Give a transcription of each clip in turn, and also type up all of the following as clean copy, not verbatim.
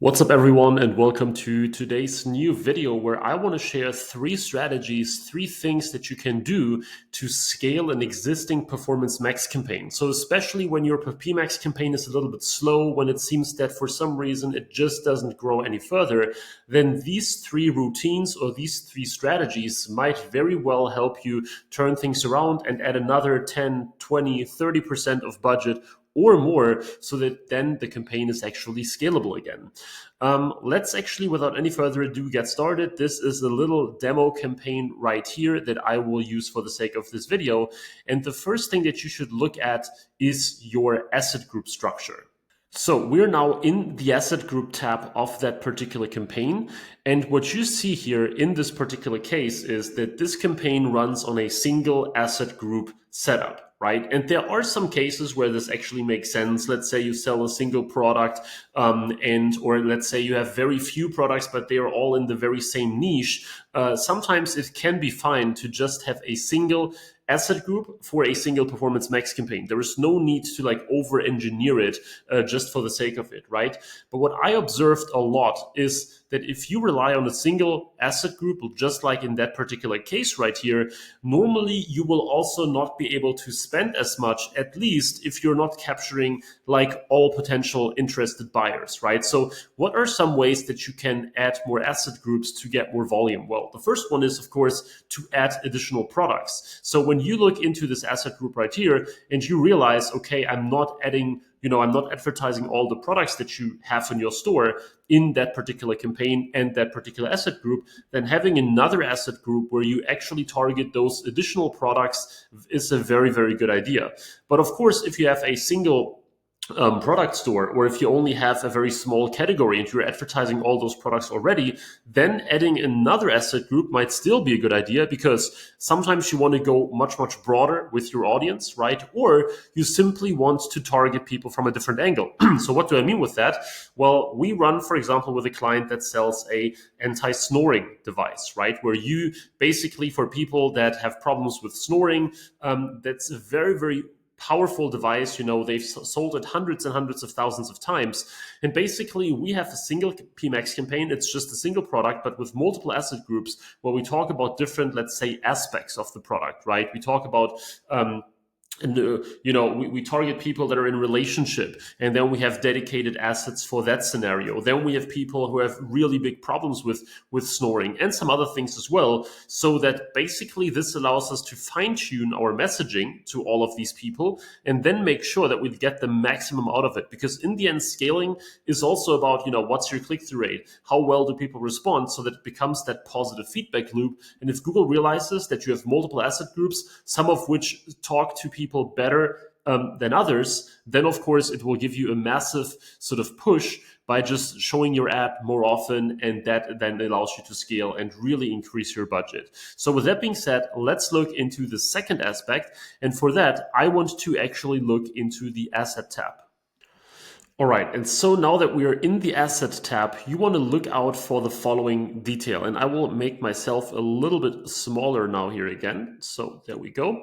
What's up, everyone, and welcome to today's new video where I want to share 3 strategies, 3 things that you can do to scale an existing Performance Max campaign. So especially when your PMAX campaign is a little bit slow, when it seems that for some reason it just doesn't grow any further, then these 3 routines or these 3 strategies might very well help you turn things around and add another 10, 20, 30% of budget or more, so that then the campaign is actually scalable again. Let's actually, without any further ado, get started. This is a little demo campaign right here that I will use for the sake of this video. And the first thing that you should look at is your asset group structure. So we're now in the asset group tab of that particular campaign. And what you see here in this particular case is that this campaign runs on a single asset group setup, right? And there are some cases where this actually makes sense. Let's say you sell a single product or let's say you have very few products, but they are all in the very same niche. Sometimes it can be fine to just have a single asset group for a single Performance Max campaign. There is no need to over engineer it just for the sake of it, right? But what I observed a lot is that if you rely on a single asset group, just like in that particular case right here, normally you will also not be able to spend as much, at least if you're not capturing all potential interested buyers, right? So what are some ways that you can add more asset groups to get more volume? Well, the first one is, of course, to add additional products. So when you look into this asset group right here and you realize, okay, I'm not advertising all the products that you have in your store in that particular campaign and that particular asset group, then having another asset group where you actually target those additional products is a very, very good idea. But of course, if you have a single product store, or if you only have a very small category and you're advertising all those products already, then adding another asset group might still be a good idea, because sometimes you want to go much, much broader with your audience, right? Or you simply want to target people from a different angle. So what do I mean with that? Well, we run, for example, with a client that sells a anti-snoring device, right? Where you basically, for people that have problems with snoring, that's a very, very powerful device. They've sold it hundreds and hundreds of thousands of times. And basically we have a single PMAX campaign. It's just a single product, but with multiple asset groups where we talk about different, let's say, aspects of the product, right? We talk about, we target people that are in relationship, and then we have dedicated assets for that scenario. Then we have people who have really big problems with snoring and some other things as well, so that basically this allows us to fine-tune our messaging to all of these people and then make sure that we get the maximum out of it. Because in the end, scaling is also about, what's your click-through rate? How well do people respond, so that it becomes that positive feedback loop. And if Google realizes that you have multiple asset groups, some of which talk to people better than others, then of course it will give you a massive sort of push by just showing your ad more often, and that then allows you to scale and really increase your budget. So with that being said, let's look into the second aspect, and for that I want to actually look into the asset tab. All right, and so now that we are in the asset tab, you want to look out for the following detail, and I will make myself a little bit smaller now here again. So there we go.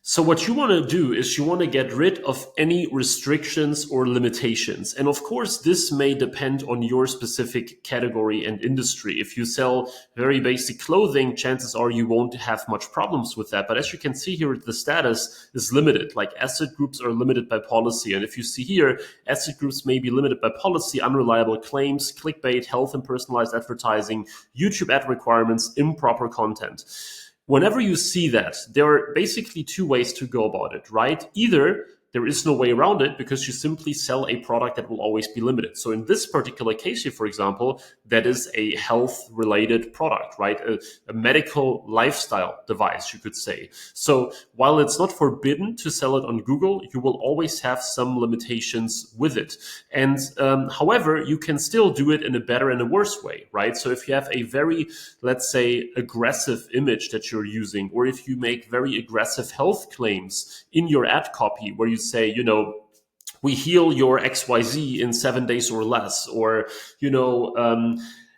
So what you want to do is you want to get rid of any restrictions or limitations. And of course, this may depend on your specific category and industry. If you sell very basic clothing, chances are you won't have much problems with that. But as you can see here, the status is limited. Like asset groups are limited by policy. And if you see here, asset groups may be limited by policy, unreliable claims, clickbait, health and personalized advertising, YouTube ad requirements, improper content. Whenever you see that, there are basically 2 ways to go about it, right? Either there is no way around it because you simply sell a product that will always be limited. So in this particular case here, for example, that is a health-related product, right? A medical lifestyle device, you could say. So while it's not forbidden to sell it on Google, you will always have some limitations with it. And however, you can still do it in a better and a worse way, right? So if you have a very, let's say, aggressive image that you're using, or if you make very aggressive health claims in your ad copy where you say, we heal your XYZ in 7 days or less, or,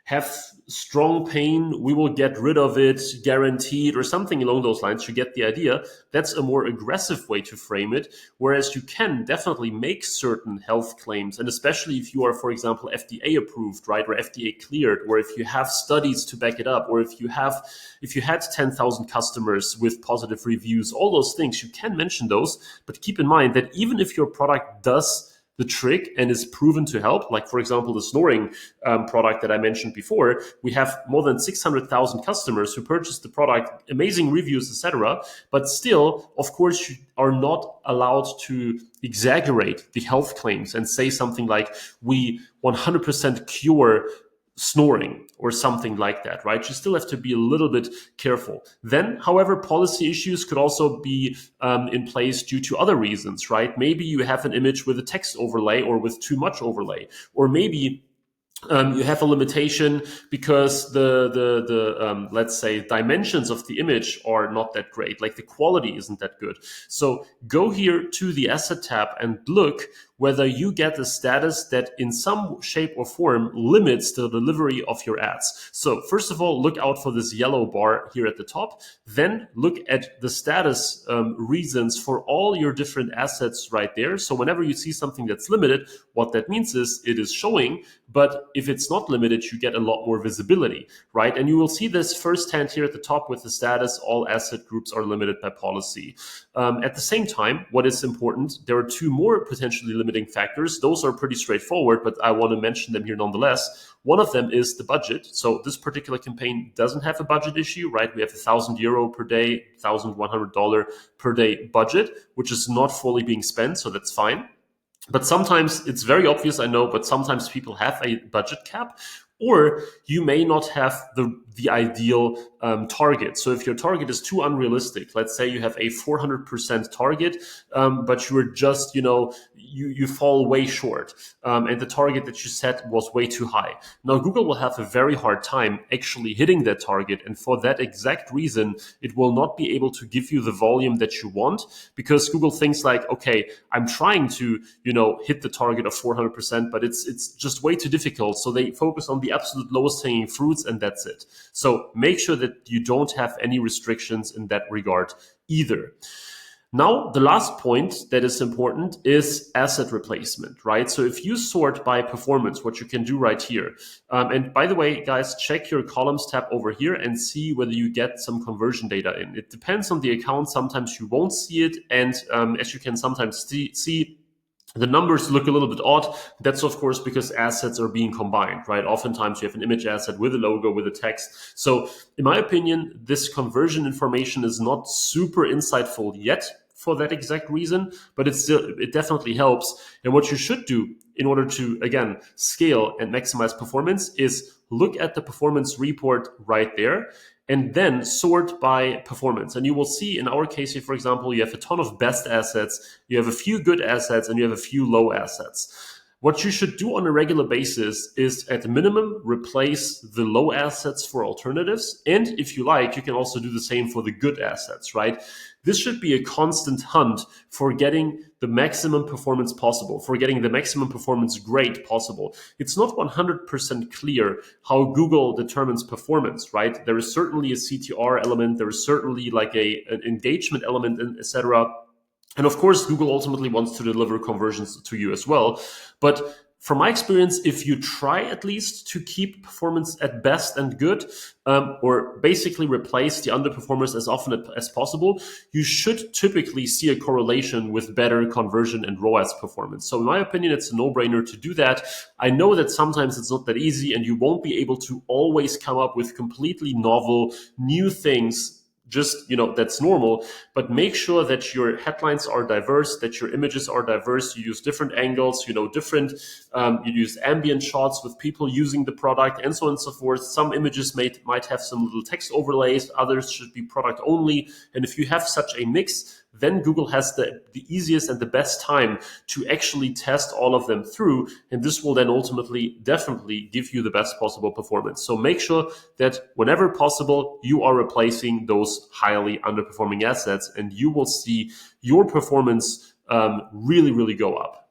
have strong pain, we will get rid of it, guaranteed, or something along those lines. You get the idea. That's a more aggressive way to frame it. Whereas you can definitely make certain health claims, and especially if you are, for example, FDA approved, right, or FDA cleared, or if you have studies to back it up, or if you had 10,000 customers with positive reviews, all those things, you can mention those. But keep in mind that even if your product does the trick and is proven to help, like for example the snoring product that I mentioned before, we have more than 600,000 customers who purchased the product, amazing reviews, etc. But still, of course, you are not allowed to exaggerate the health claims and say something like, we 100% cure snoring or something like that, right? You still have to be a little bit careful. Then, however, policy issues could also be in place due to other reasons, right? Maybe you have an image with a text overlay or with too much overlay, or maybe you have a limitation because the let's say dimensions of the image are not that great, like the quality isn't that good. So go here to the asset tab and look whether you get a status that in some shape or form limits the delivery of your ads. So first of all, look out for this yellow bar here at the top. Then look at the status reasons for all your different assets right there. So whenever you see something that's limited, what that means is it is showing, but if it's not limited, you get a lot more visibility, right? And you will see this firsthand here at the top with the status, all asset groups are limited by policy. At the same time, what is important, there are two more potentially limiting factors. Those are pretty straightforward, but I want to mention them here nonetheless. One of them is the budget. So this particular campaign doesn't have a budget issue, right? We have €1,000 per day, $1,100 per day budget, which is not fully being spent, so that's fine. But sometimes it's very obvious, I know, but sometimes people have a budget cap, or you may not have the ideal target. So if your target is too unrealistic, let's say you have a 400% target, but you are just, you fall way short, and the target that you set was way too high. Now, Google will have a very hard time actually hitting that target. And for that exact reason, it will not be able to give you the volume that you want, because Google thinks like, okay, I'm trying to, hit the target of 400%, but it's just way too difficult. So they focus on the absolute lowest hanging fruits, and that's it. So make sure that you don't have any restrictions in that regard either. Now, the last point that is important is asset replacement, right? So if you sort by performance, what you can do right here, and by the way, guys, check your columns tab over here and see whether you get some conversion data in. It depends on the account. Sometimes you won't see it. And as you can sometimes see, the numbers look a little bit odd. That's, of course, because assets are being combined, right? Oftentimes you have an image asset with a logo, with a text. So in my opinion, this conversion information is not super insightful yet for that exact reason, but it definitely helps. And what you should do in order to, again, scale and maximize performance is look at the performance report right there, and then sort by performance. And you will see in our case here, for example, you have a ton of best assets, you have a few good assets, and you have a few low assets. What you should do on a regular basis is, at the minimum, replace the low assets for alternatives. And if you like, you can also do the same for the good assets, right? This should be a constant hunt for getting the maximum performance possible, for getting the maximum performance grade possible. It's not 100% clear how Google determines performance, right? There is certainly a CTR element, there is certainly like an engagement element, etc. And of course, Google ultimately wants to deliver conversions to you as well. But from my experience, if you try at least to keep performance at best and good, or basically replace the underperformers as often as possible, you should typically see a correlation with better conversion and ROAS performance. So in my opinion, it's a no-brainer to do that. I know that sometimes it's not that easy, and you won't be able to always come up with completely novel, new things. Just, that's normal, but make sure that your headlines are diverse, that your images are diverse. You use different angles, you use ambient shots with people using the product, and so on and so forth. Some images might have some little text overlays, others should be product only. And if you have such a mix, then Google has the easiest and the best time to actually test all of them through. And this will then ultimately definitely give you the best possible performance. So make sure that whenever possible, you are replacing those highly underperforming assets, and you will see your performance really, really go up.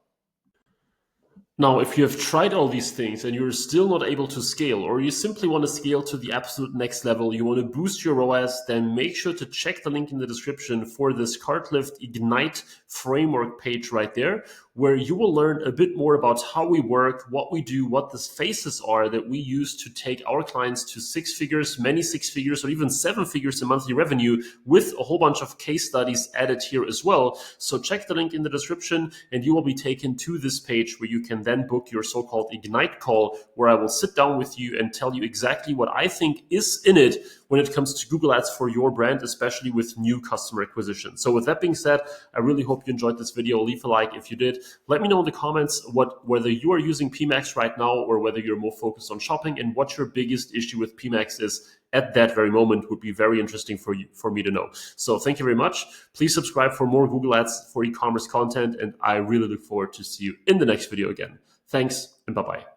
Now, if you have tried all these things and you're still not able to scale, or you simply want to scale to the absolute next level, you want to boost your ROAS, then make sure to check the link in the description for this Cartlift Ignite framework page right there, where you will learn a bit more about how we work, what we do, what the phases are that we use to take our clients to six figures, many six figures, or even seven figures in monthly revenue, with a whole bunch of case studies added here as well. So check the link in the description and you will be taken to this page where you can then book your so-called Ignite call, where I will sit down with you and tell you exactly what I think is in it when it comes to Google Ads for your brand, especially with new customer acquisition. So with that being said, I really hope you enjoyed this video. Leave a like if you did. Let me know in the comments whether you are using PMAX right now or whether you're more focused on shopping, and what your biggest issue with PMAX is at that very moment. Would be very interesting for me to know. So thank you very much. Please subscribe for more Google Ads for e-commerce content, and I really look forward to see you in the next video again. Thanks, and bye-bye.